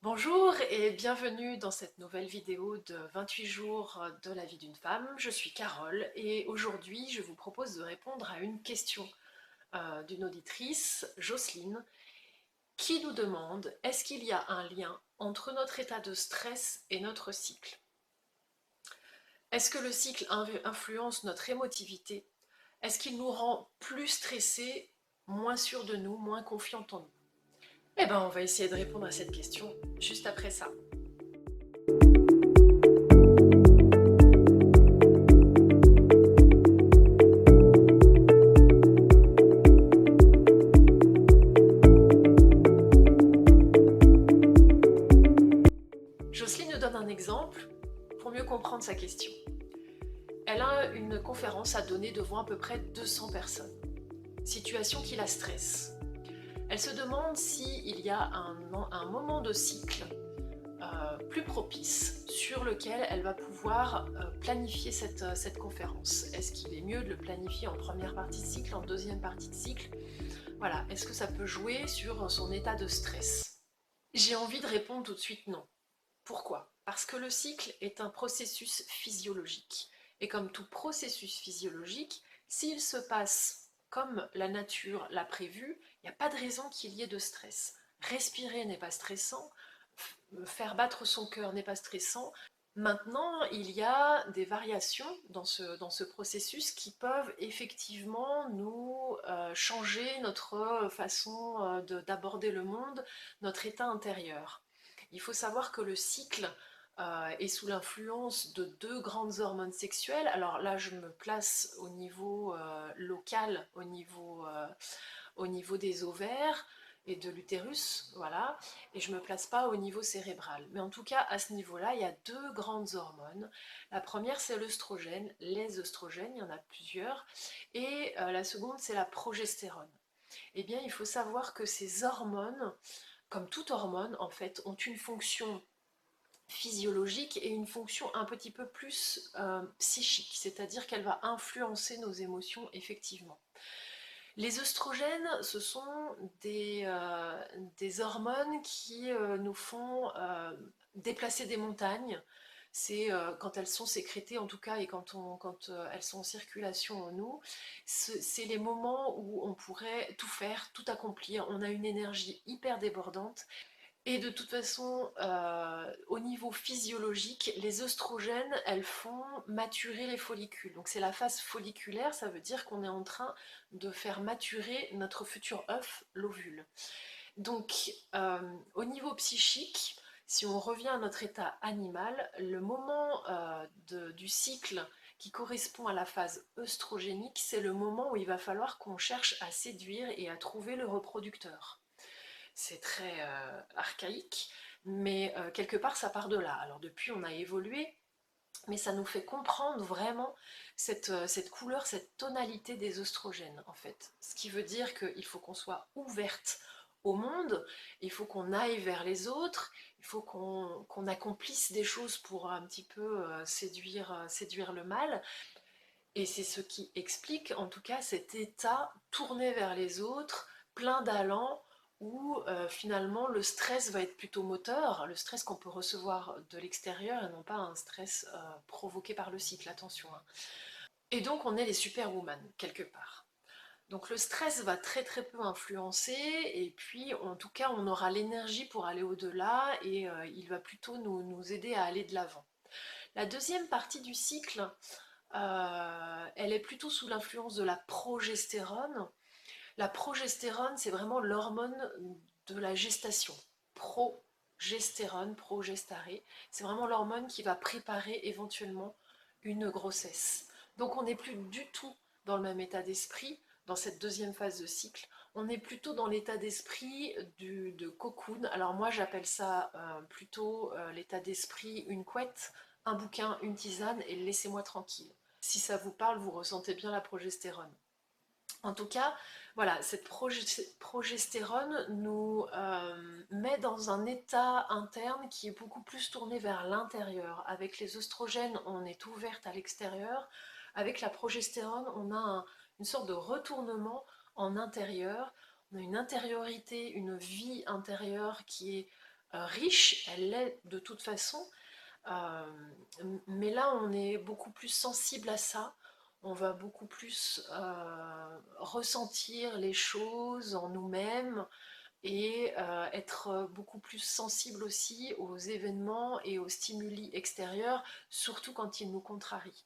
Bonjour et bienvenue dans cette nouvelle vidéo de 28 jours de la vie d'une femme. Je suis Carole et aujourd'hui je vous propose de répondre à une question d'une auditrice, Jocelyne, qui nous demande: est-ce qu'il y a un lien entre notre état de stress et notre cycle? Est-ce que le cycle influence notre émotivité? Est-ce qu'il nous rend plus stressés, moins sûrs de nous, moins confiants en nous? Eh ben on va essayer de répondre à cette question juste après ça. Jocelyne nous donne un exemple pour mieux comprendre sa question. Elle a une conférence à donner devant à peu près 200 personnes. Situation qui la stresse. Elle se demande s'il y a un moment de cycle plus propice sur lequel elle va pouvoir planifier cette conférence. Est-ce qu'il est mieux de le planifier en première partie de cycle, en deuxième partie de cycle? Voilà, est-ce que ça peut jouer sur son état de stress? J'ai envie de répondre tout de suite non. Pourquoi? Parce que le cycle est un processus physiologique. Et comme tout processus physiologique, s'il se passe comme la nature l'a prévu, il n'y a pas de raison qu'il y ait de stress. Respirer n'est pas stressant, faire battre son cœur n'est pas stressant. Maintenant, il y a des variations dans ce processus qui peuvent effectivement nous changer notre façon d'aborder le monde, notre état intérieur. Il faut savoir que le cycle est sous l'influence de deux grandes hormones sexuelles. Alors là, je me place au niveau local, au niveau des ovaires et de l'utérus, voilà, et je ne me place pas au niveau cérébral. Mais en tout cas, à ce niveau-là, il y a deux grandes hormones. La première, c'est l'œstrogène, les œstrogènes, il y en a plusieurs, et la seconde, c'est la progestérone. Eh bien, il faut savoir que ces hormones, comme toute hormone, en fait, ont une fonction physiologique et une fonction un petit peu plus psychique, c'est-à-dire qu'elle va influencer nos émotions effectivement. Les œstrogènes, ce sont des hormones qui nous font déplacer des montagnes. C'est quand elles sont sécrétées en tout cas et quand elles sont en circulation en nous, c'est les moments où on pourrait tout faire, tout accomplir. On a une énergie hyper débordante. Et de toute façon, au niveau physiologique, les œstrogènes, elles font maturer les follicules. Donc c'est la phase folliculaire, ça veut dire qu'on est en train de faire maturer notre futur œuf, l'ovule. Donc au niveau psychique, si on revient à notre état animal, le moment du cycle qui correspond à la phase œstrogénique, c'est le moment où il va falloir qu'on cherche à séduire et à trouver le reproducteur. C'est très archaïque, mais quelque part ça part de là. Alors depuis on a évolué, mais ça nous fait comprendre vraiment cette couleur, cette tonalité des oestrogènes en fait. Ce qui veut dire qu'il faut qu'on soit ouverte au monde, il faut qu'on aille vers les autres, il faut qu'on accomplisse des choses pour un petit peu séduire le mal. Et c'est ce qui explique en tout cas cet état tourné vers les autres, plein d'allant, où finalement le stress va être plutôt moteur, le stress qu'on peut recevoir de l'extérieur et non pas un stress provoqué par le cycle, attention, hein. Et donc on est les superwoman quelque part. Donc le stress va très très peu influencer et puis en tout cas on aura l'énergie pour aller au-delà et il va plutôt nous aider à aller de l'avant. La deuxième partie du cycle, elle est plutôt sous l'influence de la progestérone. La progestérone, c'est vraiment l'hormone de la gestation. Progestérone, progestaré, c'est vraiment l'hormone qui va préparer éventuellement une grossesse. Donc on n'est plus du tout dans le même état d'esprit dans cette deuxième phase de cycle. On est plutôt dans l'état d'esprit de cocoon. Alors moi j'appelle ça plutôt l'état d'esprit une couette, un bouquin, une tisane et laissez-moi tranquille. Si ça vous parle, vous ressentez bien la progestérone. En tout cas, voilà, cette progestérone nous met dans un état interne qui est beaucoup plus tourné vers l'intérieur. Avec les oestrogènes, on est ouverte à l'extérieur. Avec la progestérone, on a une sorte de retournement en intérieur. On a une intériorité, une vie intérieure qui est riche, elle l'est de toute façon, euh, mais là on est beaucoup plus sensible à ça, on va beaucoup plus ressentir les choses en nous-mêmes et être beaucoup plus sensible aussi aux événements et aux stimuli extérieurs, surtout quand ils nous contrarient.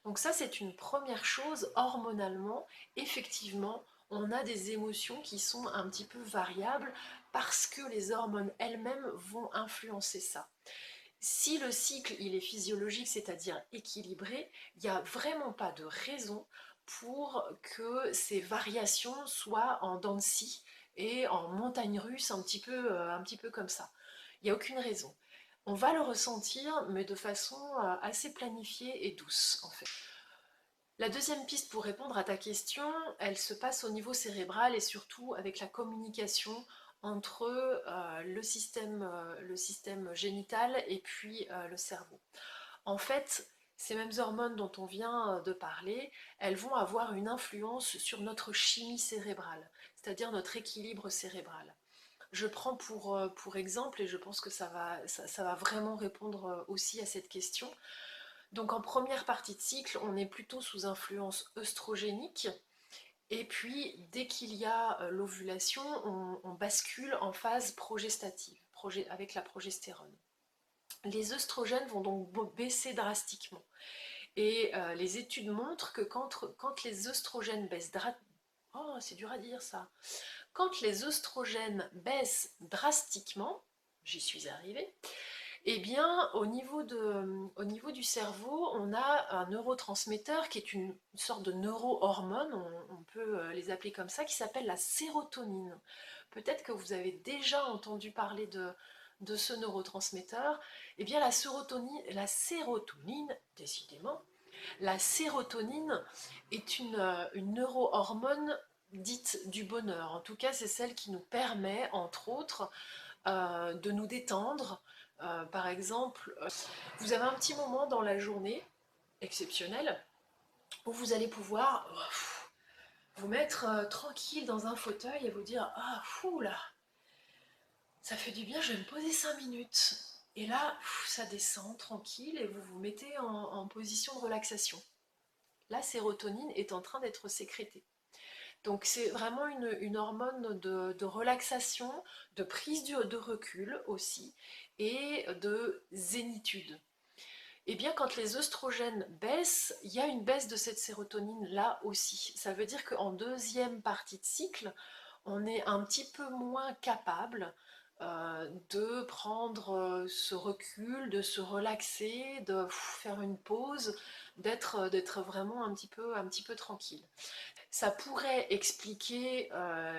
Donc ça, c'est une première chose. Hormonalement, effectivement, on a des émotions qui sont un petit peu variables parce que les hormones elles-mêmes vont influencer ça. Si le cycle il est physiologique, c'est-à-dire équilibré, il n'y a vraiment pas de raison pour que ces variations soient en dents de scie et en montagne russe un petit peu comme ça. Il n'y a aucune raison. On va le ressentir, mais de façon assez planifiée et douce en fait. La deuxième piste pour répondre à ta question, elle se passe au niveau cérébral et surtout avec la communication entre le système génital et puis le cerveau. En fait, ces mêmes hormones dont on vient de parler, elles vont avoir une influence sur notre chimie cérébrale, c'est-à-dire notre équilibre cérébral. Je prends pour exemple, et je pense que ça va vraiment répondre aussi à cette question. Donc en première partie de cycle, on est plutôt sous influence œstrogénique. Et puis, dès qu'il y a l'ovulation, on bascule en phase progestative, avec la progestérone. Les œstrogènes vont donc baisser drastiquement. Et les études montrent que quand les œstrogènes baissent oh, c'est dur à dire ça. Quand les œstrogènes baissent drastiquement, j'y suis arrivée, eh bien, au niveau du cerveau, on a un neurotransmetteur qui est une sorte de neurohormone, on peut les appeler comme ça, qui s'appelle la sérotonine. Peut-être que vous avez déjà entendu parler de ce neurotransmetteur. Eh bien, la sérotonine, décidément, la sérotonine est une neurohormone dite du bonheur. En tout cas, c'est celle qui nous permet, entre autres, de nous détendre. Par exemple, vous avez un petit moment dans la journée exceptionnel où vous allez pouvoir vous mettre tranquille dans un fauteuil et vous dire ah fou là, ça fait du bien, je vais me poser 5 minutes. Et là, ça descend tranquille et vous vous mettez en position de relaxation. La sérotonine est en train d'être sécrétée. Donc c'est vraiment une hormone de relaxation, de prise de recul aussi, et de zénitude. Et bien quand les œstrogènes baissent, il y a une baisse de cette sérotonine là aussi. Ça veut dire qu'en deuxième partie de cycle, on est un petit peu moins capable de prendre ce recul, de se relaxer, de faire une pause, d'être vraiment un petit peu tranquille. Ça pourrait expliquer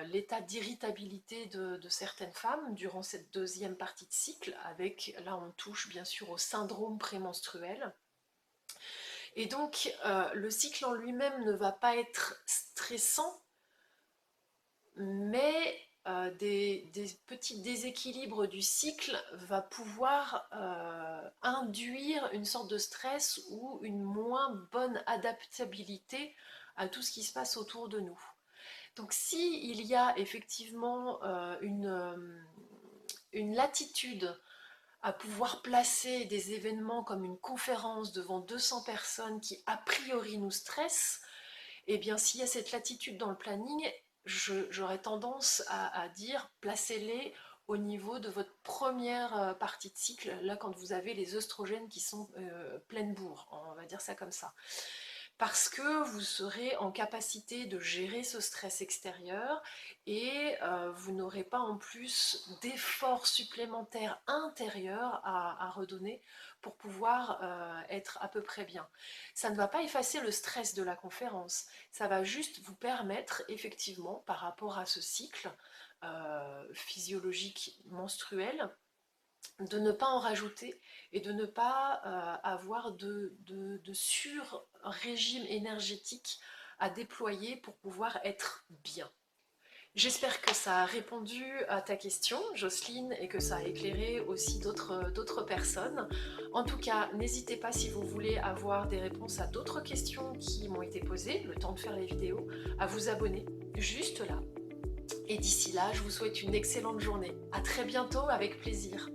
l'état d'irritabilité de certaines femmes durant cette deuxième partie de cycle, avec, là on touche bien sûr au syndrome prémenstruel. Et donc le cycle en lui-même ne va pas être stressant, mais des petits déséquilibres du cycle va pouvoir induire une sorte de stress ou une moins bonne adaptabilité à tout ce qui se passe autour de nous. Donc s'il y a effectivement une latitude à pouvoir placer des événements comme une conférence devant 200 personnes qui a priori nous stressent, eh bien s'il y a cette latitude dans le planning, j'aurais tendance à dire placez-les au niveau de votre première partie de cycle, là quand vous avez les œstrogènes qui sont pleines bourre, on va dire ça comme ça. Parce que vous serez en capacité de gérer ce stress extérieur et vous n'aurez pas en plus d'efforts supplémentaires intérieurs à redonner pour pouvoir être à peu près bien. Ça ne va pas effacer le stress de la conférence, ça va juste vous permettre effectivement par rapport à ce cycle physiologique menstruel de ne pas en rajouter et de ne pas avoir de sur-régime énergétique à déployer pour pouvoir être bien. J'espère que ça a répondu à ta question, Jocelyne, et que ça a éclairé aussi d'autres personnes. En tout cas, n'hésitez pas si vous voulez avoir des réponses à d'autres questions qui m'ont été posées, le temps de faire les vidéos, à vous abonner juste là. Et d'ici là, je vous souhaite une excellente journée. À très bientôt, avec plaisir.